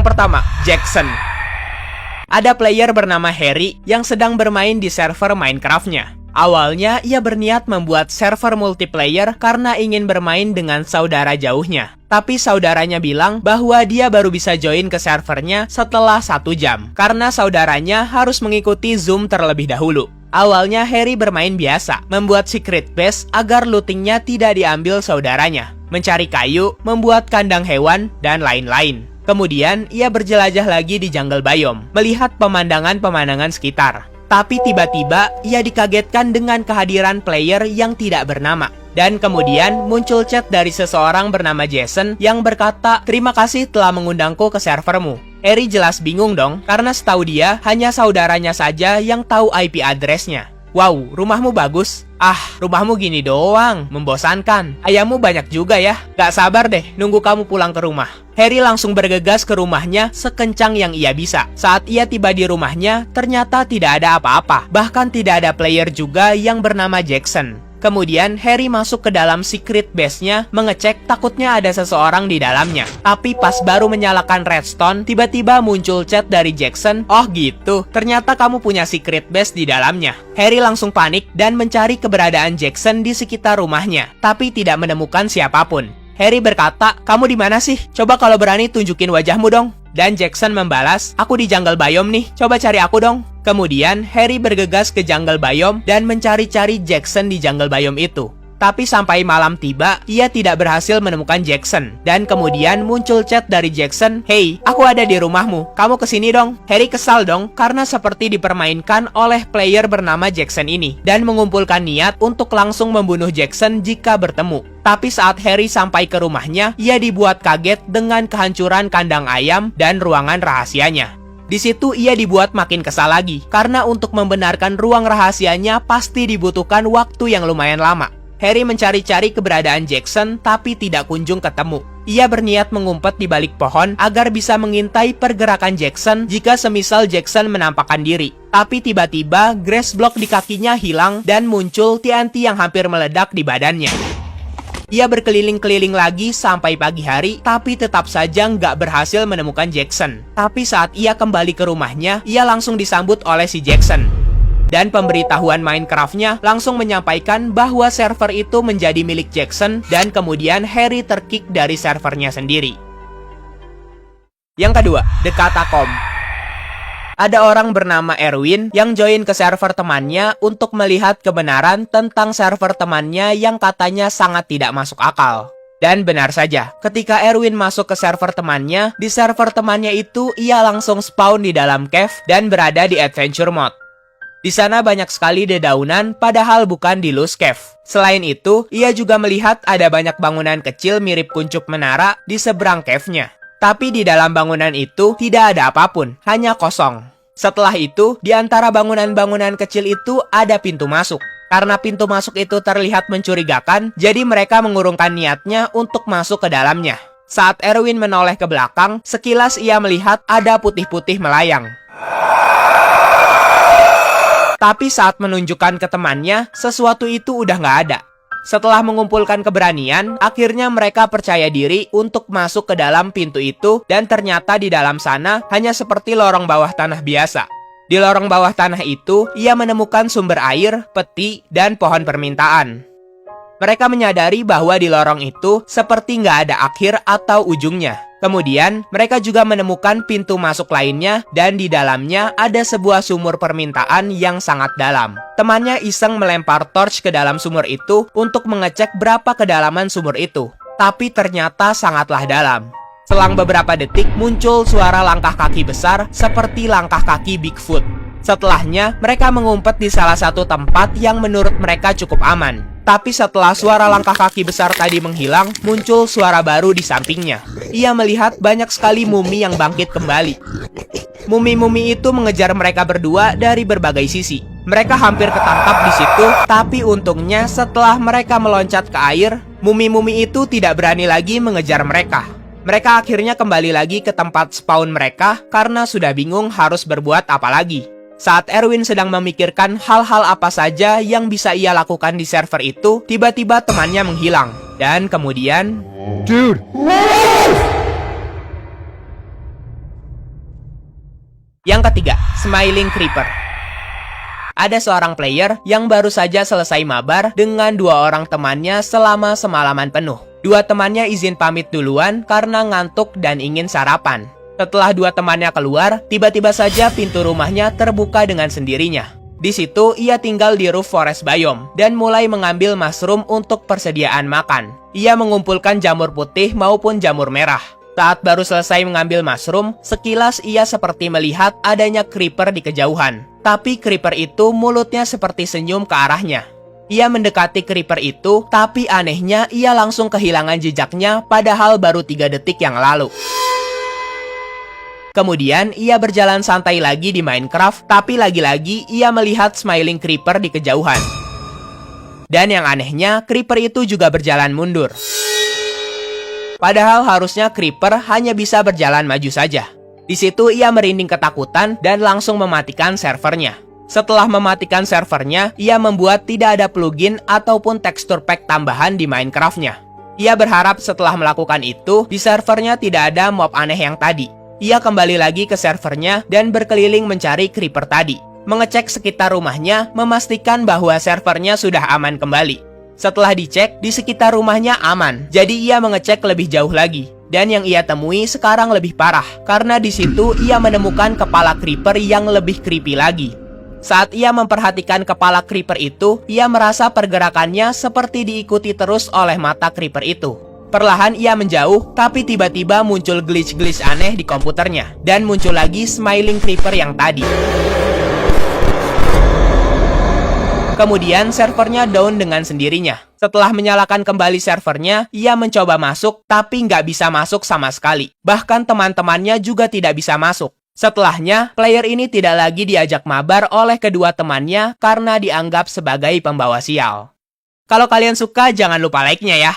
Yang pertama, Jackson. Ada player bernama Harry yang sedang bermain di server Minecraft-nya. Awalnya, ia berniat membuat server multiplayer karena ingin bermain dengan saudara jauhnya. Tapi saudaranya bilang bahwa dia baru bisa join ke servernya setelah 1 jam, karena saudaranya harus mengikuti Zoom terlebih dahulu. Awalnya Harry bermain biasa, membuat secret base agar lootingnya tidak diambil saudaranya, mencari kayu, membuat kandang hewan, dan lain-lain. Kemudian, ia berjelajah lagi di jungle biome, melihat pemandangan-pemandangan sekitar. Tapi tiba-tiba, ia dikagetkan dengan kehadiran player yang tidak bernama. Dan kemudian muncul chat dari seseorang bernama Jason yang berkata, "Terima kasih telah mengundangku ke servermu." Harry jelas bingung dong, karena setahu dia hanya saudaranya saja yang tahu IP address-nya. "Wow, rumahmu bagus." "Ah, rumahmu gini doang, membosankan. Ayammu banyak juga ya. Gak sabar deh, nunggu kamu pulang ke rumah." Harry langsung bergegas ke rumahnya sekencang yang ia bisa. Saat ia tiba di rumahnya, ternyata tidak ada apa-apa. Bahkan tidak ada player juga yang bernama Jackson. Kemudian Harry masuk ke dalam secret base-nya, mengecek takutnya ada seseorang di dalamnya. Tapi pas baru menyalakan redstone, tiba-tiba muncul chat dari Jackson. "Oh gitu, ternyata kamu punya secret base di dalamnya." Harry langsung panik dan mencari keberadaan Jackson di sekitar rumahnya, tapi tidak menemukan siapapun. Harry berkata, "Kamu di mana sih? Coba kalau berani tunjukin wajahmu dong." Dan Jackson membalas, "Aku di jungle biome nih, coba cari aku dong." Kemudian Harry bergegas ke jungle biome dan mencari-cari Jackson di jungle biome itu. Tapi sampai malam tiba, ia tidak berhasil menemukan Jackson. Dan kemudian muncul chat dari Jackson, "Hey, aku ada di rumahmu, kamu kesini dong." Harry kesal dong, karena seperti dipermainkan oleh player bernama Jackson ini, dan mengumpulkan niat untuk langsung membunuh Jackson jika bertemu. Tapi saat Harry sampai ke rumahnya, ia dibuat kaget dengan kehancuran kandang ayam dan ruangan rahasianya. Di situ ia dibuat makin kesal lagi, karena untuk membenarkan ruang rahasianya pasti dibutuhkan waktu yang lumayan lama. Harry mencari-cari keberadaan Jackson, tapi tidak kunjung ketemu. Ia berniat mengumpet di balik pohon agar bisa mengintai pergerakan Jackson jika semisal Jackson menampakkan diri. Tapi tiba-tiba grass block di kakinya hilang dan muncul TNT yang hampir meledak di badannya. Ia berkeliling-keliling lagi sampai pagi hari, tapi tetap saja nggak berhasil menemukan Jackson. Tapi saat ia kembali ke rumahnya, ia langsung disambut oleh si Jackson. Dan pemberitahuan Minecraft-nya langsung menyampaikan bahwa server itu menjadi milik Jackson, dan kemudian Harry terkick dari servernya sendiri. Yang kedua, The Catacomb. Ada orang bernama Erwin yang join ke server temannya untuk melihat kebenaran tentang server temannya yang katanya sangat tidak masuk akal. Dan benar saja, ketika Erwin masuk ke server temannya, di server temannya itu ia langsung spawn di dalam cave dan berada di adventure mode. Di sana banyak sekali dedaunan, padahal bukan di Loose Cave. Selain itu, ia juga melihat ada banyak bangunan kecil mirip kuncup menara di seberang cave-nya. Tapi di dalam bangunan itu tidak ada apapun, hanya kosong. Setelah itu, di antara bangunan-bangunan kecil itu ada pintu masuk. Karena pintu masuk itu terlihat mencurigakan, jadi mereka mengurungkan niatnya untuk masuk ke dalamnya. Saat Erwin menoleh ke belakang, sekilas ia melihat ada putih-putih melayang. Tapi saat menunjukkan ke temannya, sesuatu itu udah nggak ada. Setelah mengumpulkan keberanian, akhirnya mereka percaya diri untuk masuk ke dalam pintu itu, dan ternyata di dalam sana hanya seperti lorong bawah tanah biasa. Di lorong bawah tanah itu, ia menemukan sumber air, peti, dan pohon permintaan. Mereka menyadari bahwa di lorong itu seperti nggak ada akhir atau ujungnya. Kemudian, mereka juga menemukan pintu masuk lainnya dan di dalamnya ada sebuah sumur permintaan yang sangat dalam. Temannya iseng melempar torch ke dalam sumur itu untuk mengecek berapa kedalaman sumur itu. Tapi ternyata sangatlah dalam. Selang beberapa detik muncul suara langkah kaki besar seperti langkah kaki Bigfoot. Setelahnya, mereka mengumpet di salah satu tempat yang menurut mereka cukup aman. Tapi setelah suara langkah kaki besar tadi menghilang, muncul suara baru di sampingnya. Ia melihat banyak sekali mumi yang bangkit kembali. Mumi-mumi itu mengejar mereka berdua dari berbagai sisi. Mereka hampir ketangkap di situ, tapi untungnya setelah mereka meloncat ke air, mumi-mumi itu tidak berani lagi mengejar mereka. Mereka akhirnya kembali lagi ke tempat spawn mereka karena sudah bingung harus berbuat apa lagi. Saat Erwin sedang memikirkan hal-hal apa saja yang bisa ia lakukan di server itu, tiba-tiba temannya menghilang. Dan kemudian... Dude! Yang ketiga, Smiling Creeper. Ada seorang player yang baru saja selesai mabar dengan dua orang temannya selama semalaman penuh. Dua temannya izin pamit duluan karena ngantuk dan ingin sarapan. Setelah dua temannya keluar, tiba-tiba saja pintu rumahnya terbuka dengan sendirinya. Di situ, ia tinggal di roof forest biome dan mulai mengambil mushroom untuk persediaan makan. Ia mengumpulkan jamur putih maupun jamur merah. Saat baru selesai mengambil mushroom, sekilas ia seperti melihat adanya creeper di kejauhan. Tapi creeper itu mulutnya seperti senyum ke arahnya. Ia mendekati creeper itu, tapi anehnya ia langsung kehilangan jejaknya padahal baru 3 detik yang lalu. Kemudian, ia berjalan santai lagi di Minecraft, tapi lagi-lagi ia melihat Smiling Creeper di kejauhan. Dan yang anehnya, Creeper itu juga berjalan mundur. Padahal harusnya Creeper hanya bisa berjalan maju saja. Di situ ia merinding ketakutan dan langsung mematikan servernya. Setelah mematikan servernya, ia membuat tidak ada plugin ataupun texture pack tambahan di Minecraft-nya. Ia berharap setelah melakukan itu, di servernya tidak ada mob aneh yang tadi. Ia kembali lagi ke servernya dan berkeliling mencari creeper tadi. Mengecek sekitar rumahnya, memastikan bahwa servernya sudah aman kembali. Setelah dicek, di sekitar rumahnya aman, jadi ia mengecek lebih jauh lagi. Dan yang ia temui sekarang lebih parah, karena di situ ia menemukan kepala creeper yang lebih creepy lagi. Saat ia memperhatikan kepala creeper itu, ia merasa pergerakannya seperti diikuti terus oleh mata creeper itu. Perlahan ia menjauh, tapi tiba-tiba muncul glitch-glitch aneh di komputernya. Dan muncul lagi Smiling Creeper yang tadi. Kemudian servernya down dengan sendirinya. Setelah menyalakan kembali servernya, ia mencoba masuk, tapi nggak bisa masuk sama sekali. Bahkan teman-temannya juga tidak bisa masuk. Setelahnya, player ini tidak lagi diajak mabar oleh kedua temannya karena dianggap sebagai pembawa sial. Kalau kalian suka, jangan lupa like-nya ya.